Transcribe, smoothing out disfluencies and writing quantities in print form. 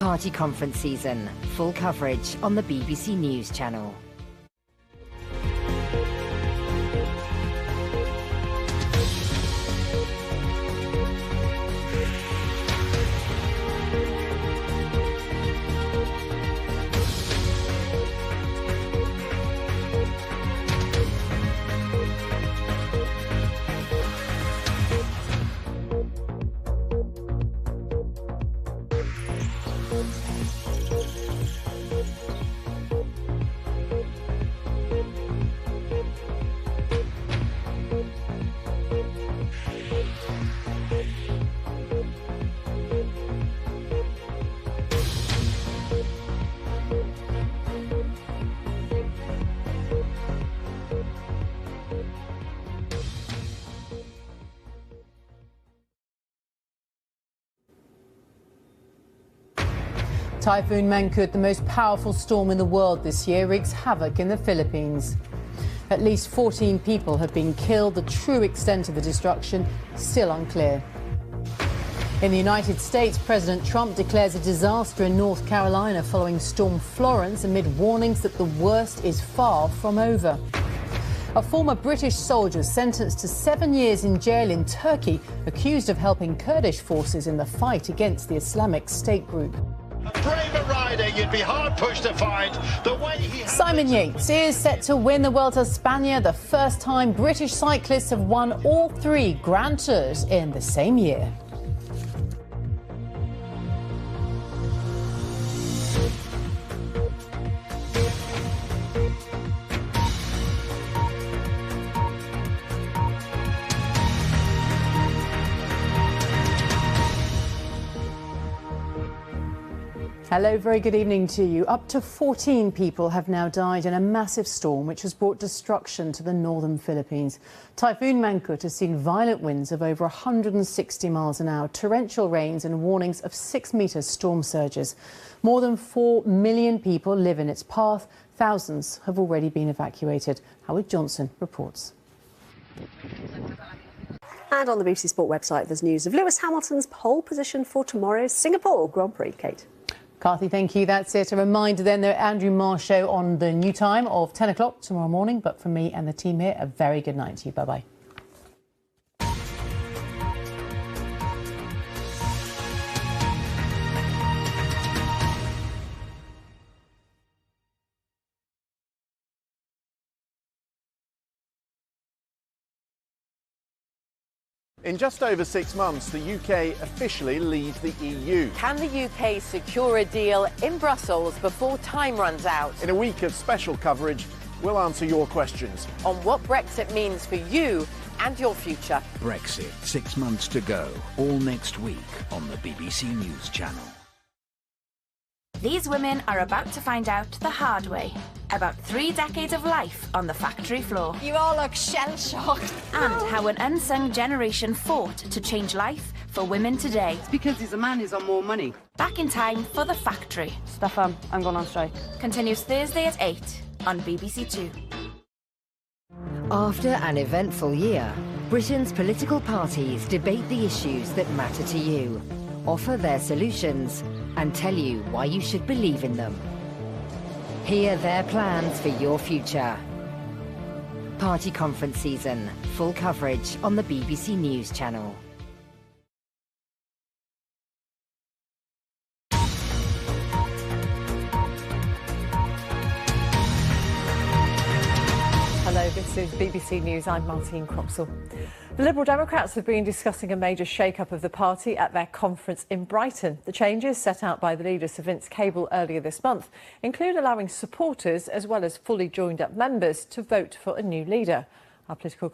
Party conference season. Full coverage on the BBC News channel. Typhoon Mangkhut, the most powerful storm in the world this year, wreaks havoc in the Philippines. At least 14 people have been killed. The true extent of the destruction still unclear. In the United States, President Trump declares a disaster in North Carolina following Storm Florence amid warnings that the worst is far from over. A former British soldier sentenced to 7 years in jail in Turkey, accused of helping Kurdish forces in the fight against the Islamic State group. A braver rider you'd be hard-pushed to find. The way he... Simon Yates is set to win the Vuelta a España, the first time British cyclists have won all 3 Grand Tours in the same year. Hello, very good evening to you. Up to 14 people have now died in a massive storm which has brought destruction to the northern Philippines. Typhoon Mangkhut has seen violent winds of over 160 miles an hour, torrential rains and warnings of 6-metre storm surges. More than 4 million people live in its path. Thousands have already been evacuated. Howard Johnson reports. And on the BBC Sport website, there's news of Lewis Hamilton's pole position for tomorrow's Singapore Grand Prix. Kate. Carthy, thank you. That's it. A reminder then, the Andrew Marr Show on the new time of 10 o'clock tomorrow morning. But from me and the team here, a very good night to you. Bye-bye. In just over 6 months, the UK officially leaves the EU. Can the UK secure a deal in Brussels before time runs out? In a week of special coverage, we'll answer your questions on what Brexit means for you and your future. Brexit, 6 months to go, all next week on the BBC News channel. These women are about to find out the hard way about 3 decades of life on the factory floor. You all look shell-shocked. And how an unsung generation fought to change life for women today. It's because he's a man who's on more money. Back in time for The Factory. Stefan, I'm going on strike. Continues Thursday at 8 on BBC Two. After an eventful year, Britain's political parties debate the issues that matter to you, offer their solutions, and tell you why you should believe in them. Hear their plans for your future. Party conference season. Full coverage on the BBC News channel. Hello, this is BBC News. I'm Martine Cropsall. The Liberal Democrats have been discussing a major shake-up of the party at their conference in Brighton. The changes set out by the leader Sir Vince Cable earlier this month include allowing supporters as well as fully joined-up members to vote for a new leader. Our political